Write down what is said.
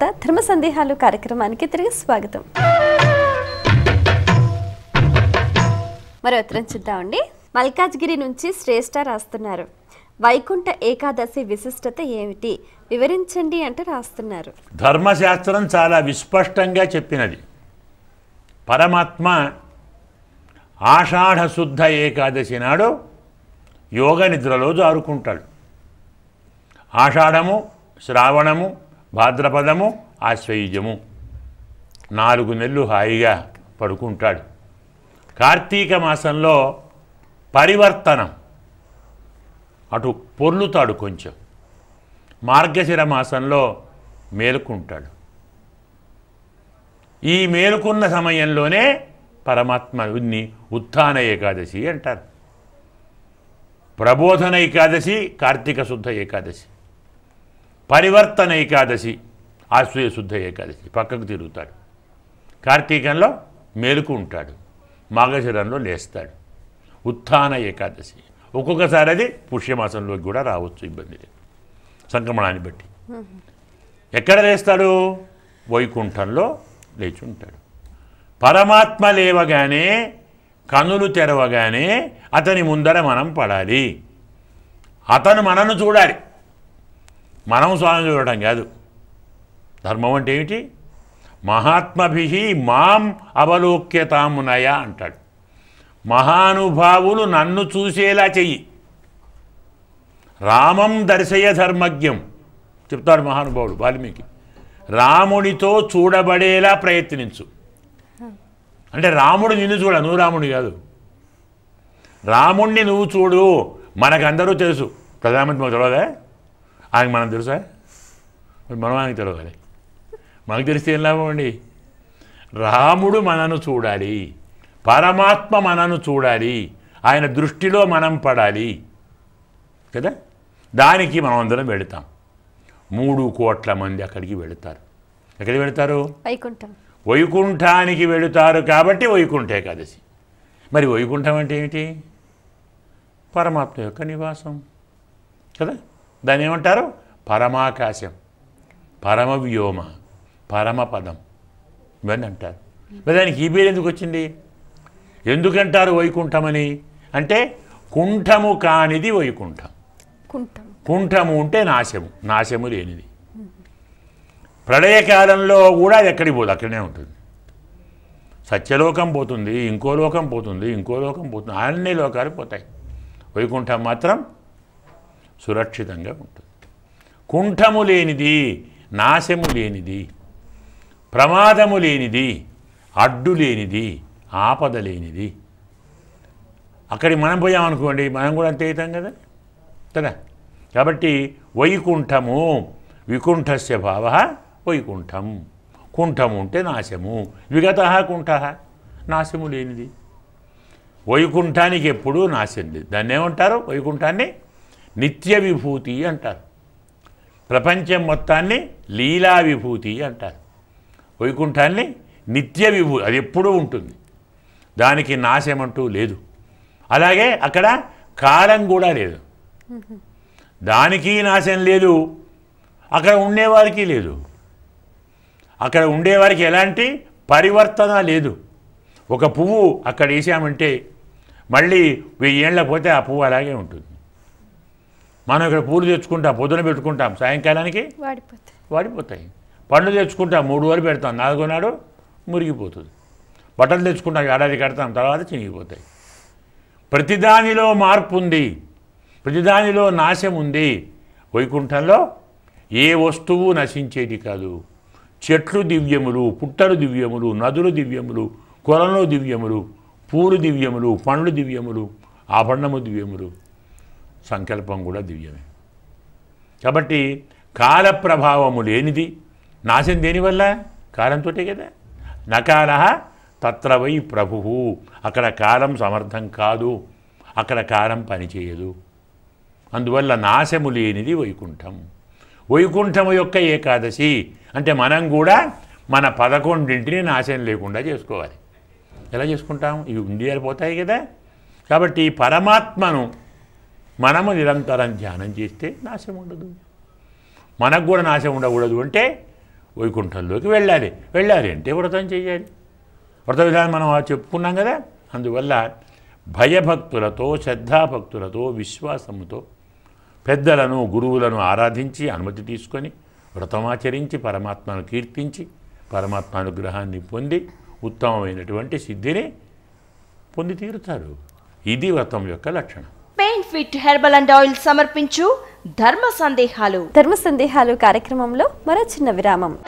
వార్త ధర్మ సందేహాలు కార్యక్రమానికి తిరిగి స్వాగతం. మరో ఉత్తరం చూద్దామండి. మల్కాజ్గిరి నుంచి శ్రేష్ఠ రాస్తున్నారు. వైకుంఠ ఏకాదశి విశిష్టత ఏమిటి వివరించండి అంటూ రాస్తున్నారు. ధర్మశాస్త్రం చాలా విస్పష్టంగా చెప్పినది. పరమాత్మ ఆషాఢ శుద్ధ ఏకాదశి నాడు యోగ నిద్రలో జారుకుంటాడు. ఆషాఢము, శ్రావణము, భాద్రపదము, ఆశ్వయుజము 4 నెలలు హాయిగా పడుకుంటాడు. కార్తీక మాసంలో పరివర్తనం, అటు పొర్లుతాడు కొంచెం. మార్గశిర మాసంలో మేలుకుంటాడు. ఈ మేలుకున్న సమయంలోనే పరమాత్మని ఉత్థాన ఏకాదశి అంటారు. ప్రబోధన ఏకాదశి కార్తీక శుద్ధ ఏకాదశి, పరివర్తన ఏకాదశి ఆశ్వయ శుద్ధ ఏకాదశి. పక్కకు తిరుగుతాడు. కార్తీకంలో మేలుకుంటాడు, మార్గశిరంలో లేస్తాడు. ఉత్థాన ఏకాదశి. ఒక్కొక్కసారి అది పుష్యమాసంలోకి కూడా రావచ్చు, ఇబ్బంది లేదు, సంక్రమణాన్ని బట్టి. ఎక్కడ లేస్తాడు? వైకుంఠంలో లేచి ఉంటాడు. పరమాత్మ లేవగానే, కనులు తెరవగానే అతని ముందర మనం పడాలి. అతను మనను చూడాలి, మనం స్వామి చూడటం కాదు. ధర్మం అంటే ఏమిటి? మహాత్మభి మాం అవలోక్యతామునయ అంటాడు. మహానుభావులు నన్ను చూసేలా చెయ్యి. రామం దర్శయ ధర్మజ్ఞం చెప్తాడు మహానుభావుడు వాల్మీకి. రాముడితో చూడబడేలా ప్రయత్నించు అంటే రాముడు నిన్ను చూడ, నువ్వు రాముడి కాదు. రాముణ్ణి నువ్వు చూడు. మనకందరూ తెలుసు. ప్రధానమంత్రి మాకు తెలియదా? ఆయనకి మనం తెలుసా? మనం ఆయనకి తెలియాలి. మనకు తెలిస్తే ఏం లాభం అండి? రాముడు మనను చూడాలి, పరమాత్మ మనను చూడాలి, ఆయన దృష్టిలో మనం పడాలి కదా. దానికి మనం అందరం వెళతాం. 3 కోట్ల మంది అక్కడికి వెళతారు. ఎక్కడికి వెళతారు? వైకుంఠం. వైకుంఠానికి వెళుతారు కాబట్టి వైకుంఠ ఏకాదశి. మరి వైకుంఠం అంటే ఏమిటి? పరమాత్మ యొక్క నివాసం కదా. దాన్ని ఏమంటారు? పరమాకాశం, పరమవ్యోమ, పరమపదం ఇవన్నీ అంటారు. మరి దానికి ఈ పేరు ఎందుకు వచ్చింది? ఎందుకంటారు వైకుంఠమని? అంటే కుంఠము కానిది వైకుంఠం. కుంఠము అంటే నాశము, నాశము లేనిది. ప్రళయకాలంలో కూడా అది ఎక్కడికి పోదు, అక్కడనే ఉంటుంది. సత్యలోకం పోతుంది, ఇంకో లోకం పోతుంది, ఇంకో లోకం పోతుంది, అన్ని లోకాలు పోతాయి. వైకుంఠం మాత్రం సురక్షితంగా ఉంటుంది. కుంఠము లేనిది, నాశము లేనిది, ప్రమాదము లేనిది, అడ్డు లేనిది, ఆపద లేనిది. అక్కడికి మనం పోయామనుకోండి, మనం కూడా అంతే అవుతాం కదా కదా. కాబట్టి వైకుంఠము, వికుంఠస్య భావ వైకుంఠం. కుంఠము అంటే నాశము, విగత కుంఠ నాశము లేనిది. వైకుంఠానికి ఎప్పుడూ నాశం లేదు. దాన్ని ఏమంటారు? వైకుంఠాన్ని నిత్య విభూతి అంటారు. ప్రపంచం మొత్తాన్ని లీలా విభూతి అంటారు. వైకుంఠాన్ని నిత్య విభూతి, అది ఎప్పుడూ ఉంటుంది, దానికి నాశం అంటూ లేదు. అలాగే అక్కడ కాలం కూడా లేదు, దానికి నాశం లేదు, అక్కడ ఉండేవారికి లేదు. అక్కడ ఉండేవారికి ఎలాంటి పరివర్తన లేదు. ఒక పువ్వు అక్కడ వేసామంటే మళ్ళీ 1000 ఏళ్ళ పోతే ఆ పువ్వు అలాగే ఉంటుంది. మనం ఇక్కడ పూలు తెచ్చుకుంటాం, పొద్దున పెట్టుకుంటాం, సాయంకాలానికి వాడిపోతాయి. పండ్లు తెచ్చుకుంటాం, 3 వరకు పెడతాం, 4వ నాడు మురిగిపోతుంది. బట్టలు తెచ్చుకుంటాం, ఏడాది కడతాం, తర్వాత చినిగిపోతాయి. ప్రతిదానిలో మార్పు ఉంది, ప్రతిదానిలో నాశం ఉంది. వైకుంఠంలో ఏ వస్తువు నశించేది కాదు. చెట్లు దివ్యములు, పుట్టలు దివ్యములు, నదులు దివ్యములు, కొలంలో దివ్యములు, పూలు దివ్యములు, పండ్లు దివ్యములు, ఆభరణము దివ్యములు, సంకల్పం కూడా దివ్యమే. కాబట్టి కాల ప్రభావము లేనిది. నాశం దేనివల్ల? కాలంతోటే కదా. నకాల తత్ర వై ప్రభు. అక్కడ కాలం సమర్థం కాదు, అక్కడ కాలం పనిచేయదు. అందువల్ల నాశము లేనిది వైకుంఠం. వైకుంఠము యొక్క ఏకాదశి అంటే మనం కూడా మన 11ంటిని నాశనం లేకుండా చేసుకోవాలి. ఎలా చేసుకుంటాం? ఇవి ఇండియాలు పోతాయి కదా. కాబట్టి పరమాత్మను మనము నిరంతరం ధ్యానం చేస్తే నాశం ఉండదు. మనకు కూడా నాశం ఉండకూడదు అంటే వైకుంఠంలోకి వెళ్ళాలి అంటే వ్రతం చేయాలి. వ్రత విధానం మనం చెప్పుకున్నాం కదా. అందువల్ల భయభక్తులతో, శ్రద్ధాభక్తులతో, విశ్వాసముతో పెద్దలను, గురువులను ఆరాధించి అనుమతి తీసుకొని వ్రతమాచరించి పరమాత్మను కీర్తించి పరమాత్మానుగ్రహాన్ని పొంది ఉత్తమమైనటువంటి సిద్ధిని పొంది తీరుతారు. ఇది వ్రతం యొక్క లక్షణం. Pain fit herbal and oil సమర్పించు ధర్మ సందేహాలు కార్యక్రమంలో మరో చిన్న విరామం.